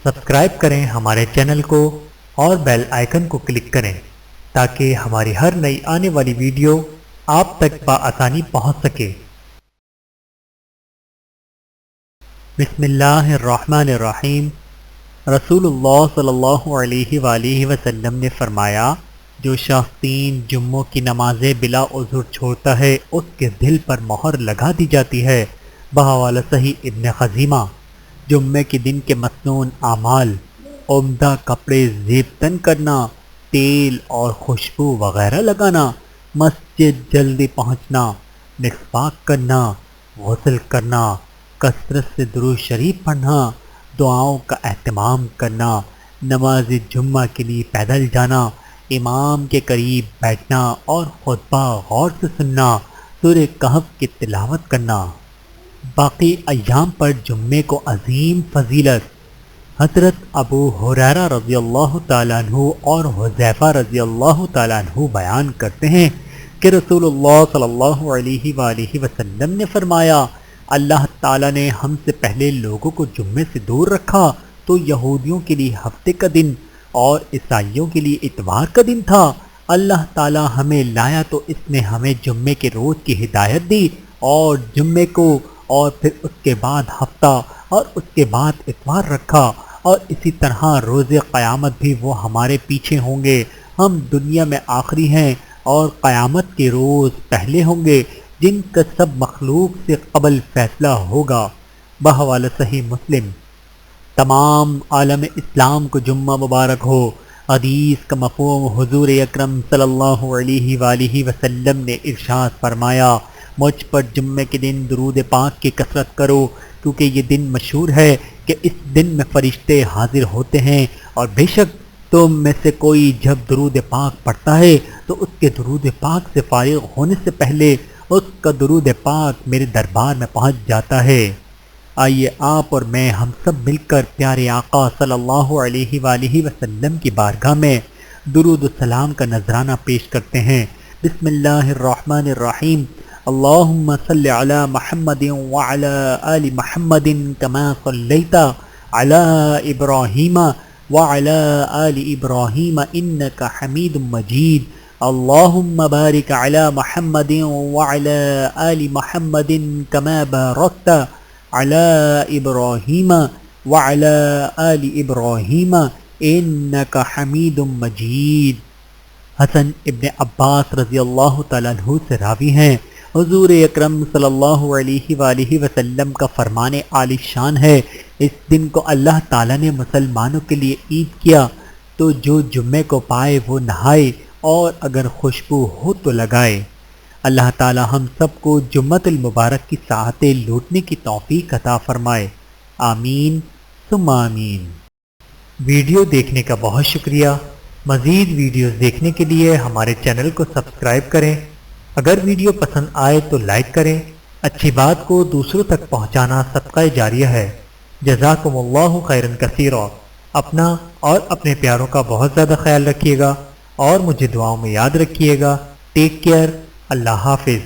Subscribe کریں ہمارے channel کو اور بیل آئیکن کو کلک کریں تاکہ ہماری ہر نئی آنے والی ویڈیو آپ تک بآسانی پہنچ سکے۔ بسم اللہ الرحمن الرحیم۔ رسول اللہ صلی اللہ علیہ وآلہ وسلم نے فرمایا، جو شخص 3 جمعوں کی نمازیں بلا عذر چھوڑتا ہے اس کے دل پر مہر لگا دی جاتی ہے۔ بحوالہ صحیح ابن خزیمہ۔ جمعے کے دن کے مسنون اعمال: عمدہ کپڑے زیب تن کرنا، تیل اور خوشبو وغیرہ لگانا، مسجد جلدی پہنچنا، مسواک کرنا، غسل کرنا، کثرت سے درود شریف پڑھنا، دعاؤں کا اہتمام کرنا، نماز جمعہ کے لیے پیدل جانا، امام کے قریب بیٹھنا اور خطبہ غور سے سننا، سورہ کہف کی تلاوت کرنا۔ باقی ایام پر جمعے کو عظیم فضیلت: حضرت ابو ہریرہ رضی اللہ تعالیٰ عنہ اور حذیفہ رضی اللہ تعالیٰ عنہ بیان کرتے ہیں کہ رسول اللہ صلی اللہ علیہ وآلہ وسلم نے فرمایا، اللہ تعالیٰ نے ہم سے پہلے لوگوں کو جمعے سے دور رکھا تو یہودیوں کے لیے ہفتے کا دن اور عیسائیوں کے لیے اتوار کا دن تھا۔ اللہ تعالیٰ ہمیں لایا تو اس نے ہمیں جمعے کے روز کی ہدایت دی اور جمعے کو اور پھر اس کے بعد ہفتہ اور اس کے بعد اتوار رکھا، اور اسی طرح روز قیامت بھی وہ ہمارے پیچھے ہوں گے۔ ہم دنیا میں آخری ہیں اور قیامت کے روز پہلے ہوں گے جن کا سب مخلوق سے قبل فیصلہ ہوگا۔ بحوالہ صحیح مسلم۔ تمام عالم اسلام کو جمعہ مبارک ہو۔ حدیث کا مفہوم: حضور اکرم صلی اللہ علیہ وآلہ وسلم نے ارشاد فرمایا، مجھ پر جمعے کے دن درود پاک کی کثرت کرو، کیونکہ یہ دن مشہور ہے کہ اس دن میں فرشتے حاضر ہوتے ہیں، اور بے شک تم میں سے کوئی جب درود پاک پڑھتا ہے تو اس کے درود پاک سے فارغ ہونے سے پہلے اس کا درود پاک میرے دربار میں پہنچ جاتا ہے۔ آئیے آپ اور میں ہم سب مل کر پیارے آقا صلی اللہ علیہ وآلہ وسلم کی بارگاہ میں درود و سلام کا نذرانہ پیش کرتے ہیں۔ بسم اللہ الرحمن الرحیم۔ اللہم صلی علی محمد وعلی آل محمد کما صلیت علی ابراہیم وعلی آل ابراہیم انک حمید مجید۔ اللہم بارک علی محمد وعلی آل محمد کما بارکت علی ابراہیم وعلی آل ابراہیم انک حمید مجید۔ حسن ابن عباس رضی اللہ تعالیٰ عنہ سے راوی ہیں، حضور اکرم صلی اللہ علیہ وآلہ وسلم کا فرمان عالی شان ہے، اس دن کو اللہ تعالیٰ نے مسلمانوں کے لیے عید کیا، تو جو جمعے کو پائے وہ نہائے اور اگر خوشبو ہو تو لگائے۔ اللہ تعالیٰ ہم سب کو جمعۃ المبارک کی ساعتیں لوٹنے کی توفیق عطا فرمائے، آمین ثم آمین۔ ویڈیو دیکھنے کا بہت شکریہ۔ مزید ویڈیوز دیکھنے کے لیے ہمارے چینل کو سبسکرائب کریں۔ اگر ویڈیو پسند آئے تو لائک کریں۔ اچھی بات کو دوسروں تک پہنچانا صدقہ جاریہ ہے۔ جزاکم اللہ خیرا کثیرا۔ اپنا اور اپنے پیاروں کا بہت زیادہ خیال رکھیے گا اور مجھے دعاؤں میں یاد رکھیے گا۔ Take care. اللہ حافظ۔